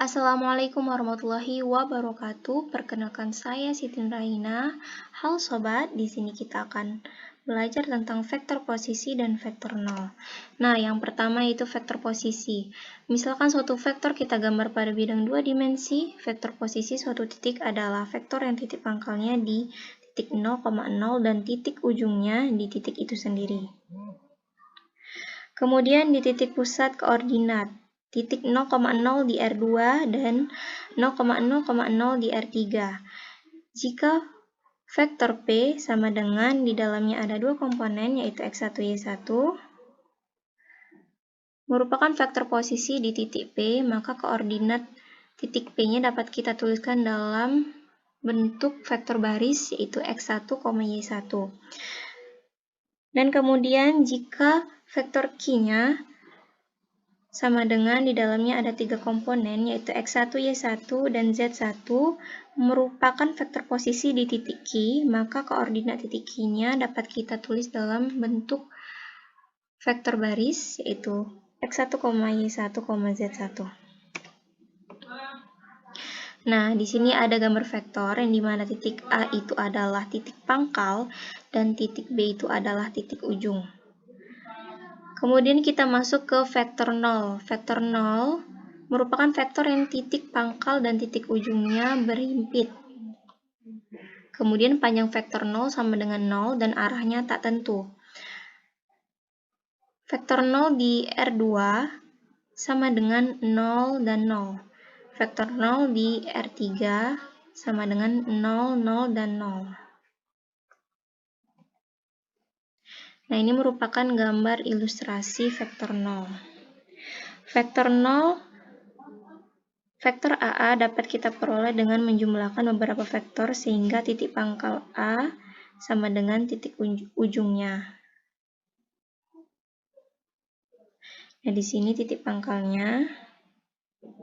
Assalamualaikum warahmatullahi wabarakatuh. Perkenalkan saya Siti Raina. Halo sobat, di sini kita akan belajar tentang vektor posisi dan vektor nol. Nah, yang pertama itu vektor posisi. Misalkan suatu vektor kita gambar pada bidang 2 dimensi, vektor posisi suatu titik adalah vektor yang titik pangkalnya di titik 0,0 dan titik ujungnya di titik itu sendiri. Kemudian di titik pusat koordinat, titik 0,0 di R2 dan 0,0,0 di R3. Jika vektor P sama dengan di dalamnya ada dua komponen yaitu X1, Y1, merupakan vektor posisi di titik P, maka koordinat titik P-nya dapat kita tuliskan dalam bentuk vektor baris yaitu X1, Y1. Dan kemudian jika vektor Q-nya sama dengan di dalamnya ada tiga komponen yaitu X1, Y1, dan Z1 merupakan vektor posisi di titik Q, maka koordinat titik Q-nya dapat kita tulis dalam bentuk vektor baris yaitu X1, Y1, Z1. Nah, di sini ada gambar vektor yang dimana titik A itu adalah titik pangkal dan titik B itu adalah titik ujung. Kemudian kita masuk ke vektor 0. Vektor 0 merupakan vektor yang titik pangkal dan titik ujungnya berhimpit. Kemudian panjang vektor 0 sama dengan 0 dan arahnya tak tentu. Vektor 0 di R2 sama dengan 0 dan 0. Vektor 0 di R3 sama dengan 0, 0, dan 0. Nah, ini merupakan gambar ilustrasi vektor 0. Vektor 0, vektor AA dapat kita peroleh dengan menjumlahkan beberapa vektor sehingga titik pangkal A sama dengan titik ujungnya. Nah, di sini titik pangkalnya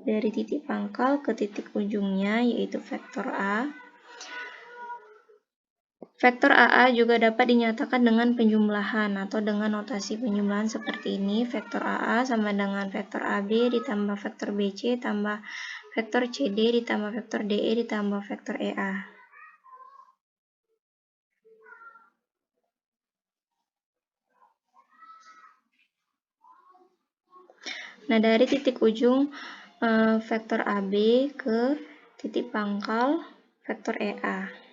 dari titik pangkal ke titik ujungnya yaitu vektor A. Vektor AA juga dapat dinyatakan dengan penjumlahan atau dengan notasi penjumlahan seperti ini. Vektor AA sama dengan vektor AB ditambah vektor BC tambah vektor CD ditambah vektor DE ditambah vektor EA. Nah, dari titik ujung vektor AB ke titik pangkal vektor EA.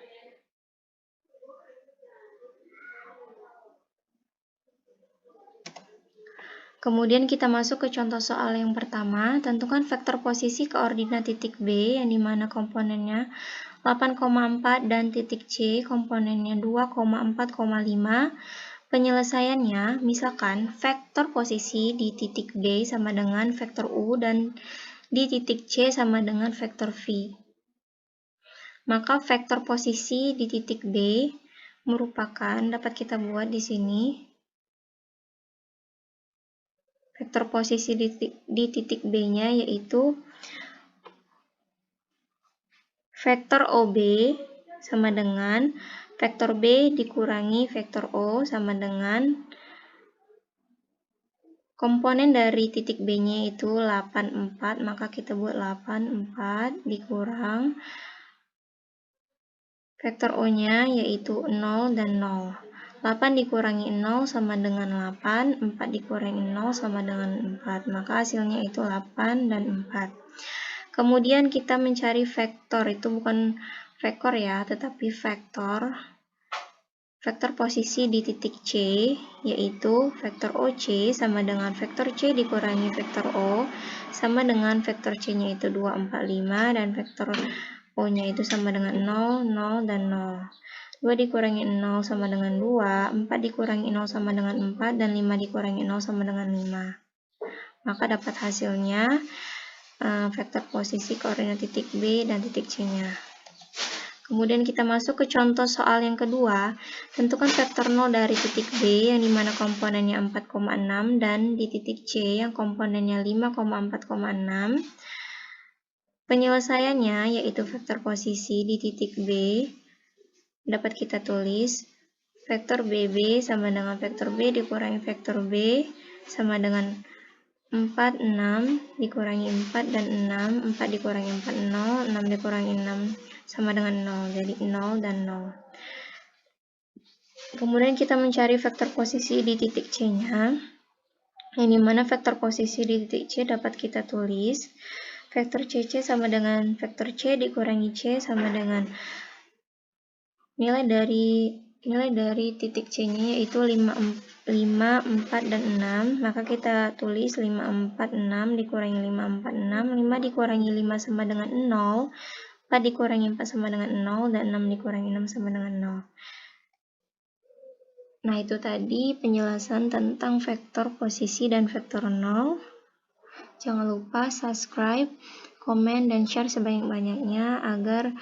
Kemudian kita masuk ke contoh soal yang pertama. Tentukan vektor posisi koordinat titik B yang dimana komponennya 8,4 dan titik C komponennya 2,4,5. Penyelesaiannya, misalkan vektor posisi di titik B sama dengan vektor U dan di titik C sama dengan vektor V. Maka vektor posisi di titik B merupakan, dapat kita buat di sini, vektor posisi di titik B-nya yaitu vektor OB sama dengan vektor B dikurangi vektor O sama dengan komponen dari titik B-nya itu 84, maka kita buat 84 dikurang vektor O-nya yaitu 0 dan 0. 8 dikurangi 0 sama dengan 8, 4 dikurangi 0 sama dengan 4, maka hasilnya itu 8 dan 4. Kemudian kita mencari vektor, itu bukan vektor ya, tetapi vektor posisi di titik C, yaitu vektor OC sama dengan vektor C dikurangi vektor O, sama dengan vektor C-nya itu 2, 4, 5, dan vektor O-nya itu sama dengan 0, 0, dan 0. 2 dikurangi 0 sama dengan 2, 4 dikurangi 0 sama dengan 4, dan 5 dikurangi 0 sama dengan 5. Maka dapat hasilnya vektor posisi koordinat titik B dan titik C-nya. Kemudian kita masuk ke contoh soal yang kedua. Tentukan vektor 0 dari titik B yang dimana komponennya 4,6 dan di titik C yang komponennya 5,4,6. Penyelesaiannya yaitu vektor posisi di titik B dapat kita tulis vektor BB sama dengan vektor B dikurangi vektor B sama dengan 4, 6, dikurangi 4 dan 6, 4 dikurangi 4, 0, 6 dikurangi 6 sama dengan 0, jadi 0 dan 0. Kemudian kita mencari vektor posisi di titik C-nya, yang dimana vektor posisi di titik C dapat kita tulis, vektor CC sama dengan vektor C dikurangi C sama dengan nilai dari titik C-nya yaitu 5, 4, dan 6, maka kita tulis 5, 4, 6 dikurangi 5, 4, 6, 5 dikurangi 5 sama dengan 0, 4 dikurangi 4 sama dengan 0, dan 6 dikurangi 6 sama dengan 0. Nah, itu tadi penjelasan tentang vektor posisi dan vektor 0. Jangan lupa subscribe, komen, dan share sebanyak-banyaknya agar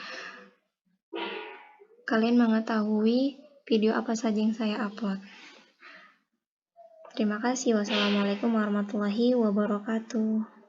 kalian mengetahui video apa saja yang saya upload. Terima kasih. Wassalamualaikum warahmatullahi wabarakatuh.